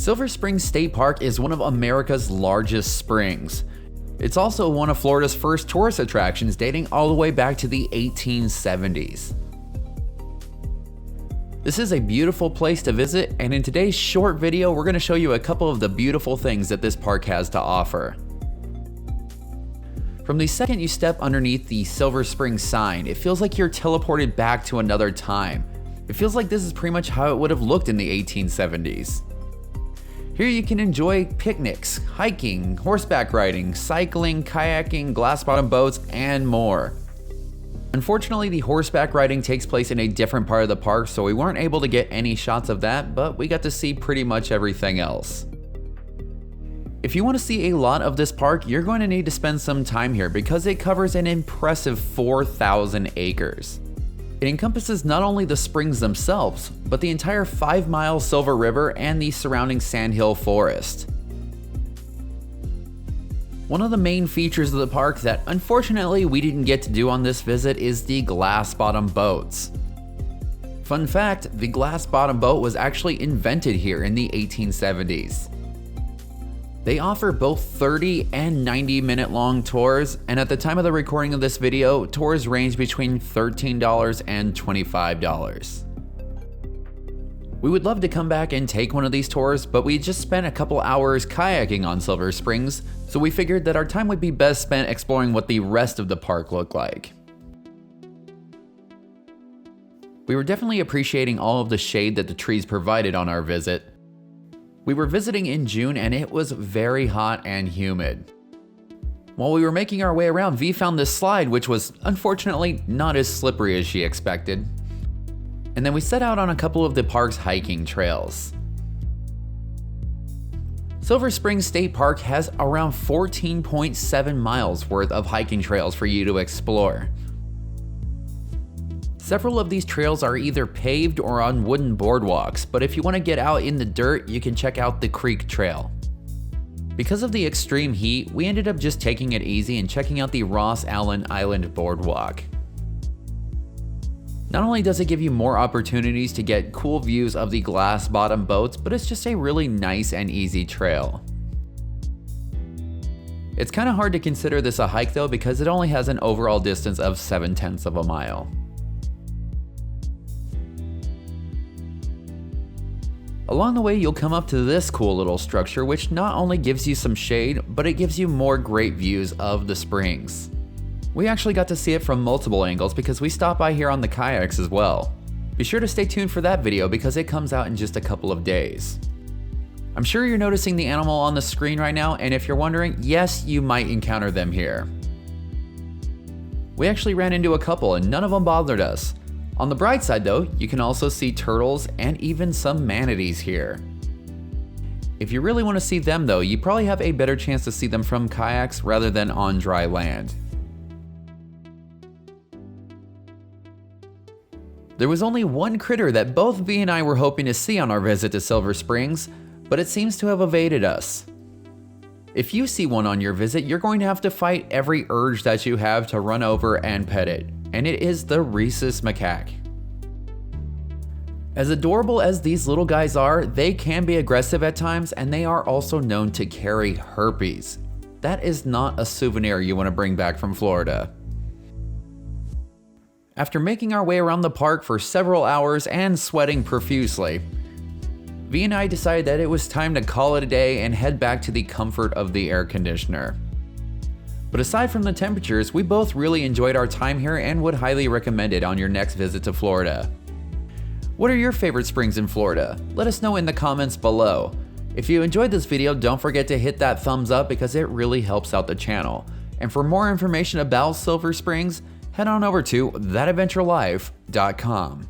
Silver Springs State Park is one of America's largest springs. It's also one of Florida's first tourist attractions, dating all the way back to the 1870s. This is a beautiful place to visit, and in today's short video, we're going to show you a couple of the beautiful things that this park has to offer. From the second you step underneath the Silver Springs sign, it feels like you're teleported back to another time. It feels like this is pretty much how it would have looked in the 1870s. Here you can enjoy picnics, hiking, horseback riding, cycling, kayaking, glass-bottom boats, and more. Unfortunately, the horseback riding takes place in a different part of the park, so we weren't able to get any shots of that, but we got to see pretty much everything else. If you want to see a lot of this park, you're going to need to spend some time here because it covers an impressive 4,000 acres. It encompasses not only the springs themselves, but the entire 5-mile Silver River and the surrounding sandhill forest. One of the main features of the park that unfortunately we didn't get to do on this visit is the glass-bottom boats. Fun fact, the glass-bottom boat was actually invented here in the 1870s. They offer both 30 and 90-minute long tours, and at the time of the recording of this video, tours range between $13 and $25. We would love to come back and take one of these tours, but we just spent a couple hours kayaking on Silver Springs, so we figured that our time would be best spent exploring what the rest of the park looked like. We were definitely appreciating all of the shade that the trees provided on our visit. We were visiting in June and it was very hot and humid. While we were making our way around, V found this slide, which was unfortunately not as slippery as she expected. And then we set out on a couple of the park's hiking trails. Silver Springs State Park has around 14.7 miles worth of hiking trails for you to explore. Several of these trails are either paved or on wooden boardwalks, but if you want to get out in the dirt, you can check out the Creek Trail. Because of the extreme heat, we ended up just taking it easy and checking out the Ross Allen Island Boardwalk. Not only does it give you more opportunities to get cool views of the glass-bottom boats, but it's just a really nice and easy trail. It's kind of hard to consider this a hike though because it only has an overall distance of 0.7 of a mile. Along the way, you'll come up to this cool little structure, which not only gives you some shade, but it gives you more great views of the springs. We actually got to see it from multiple angles because we stopped by here on the kayaks as well. Be sure to stay tuned for that video because it comes out in just a couple of days. I'm sure you're noticing the animal on the screen right now, and if you're wondering, yes, you might encounter them here. We actually ran into a couple and none of them bothered us. On the bright side though, you can also see turtles and even some manatees here. If you really want to see them though, you probably have a better chance to see them from kayaks rather than on dry land. There was only one critter that both V and I were hoping to see on our visit to Silver Springs, but it seems to have evaded us. If you see one on your visit, you're going to have to fight every urge that you have to run over and pet it. And it is the rhesus macaque. As adorable as these little guys are, they can be aggressive at times, and they are also known to carry herpes. That is not a souvenir you want to bring back from Florida. After making our way around the park for several hours and sweating profusely, V and I decided that it was time to call it a day and head back to the comfort of the air conditioner. But aside from the temperatures, we both really enjoyed our time here and would highly recommend it on your next visit to Florida. What are your favorite springs in Florida? Let us know in the comments below. If you enjoyed this video, don't forget to hit that thumbs up because it really helps out the channel. And for more information about Silver Springs, head on over to thatadventurelife.com.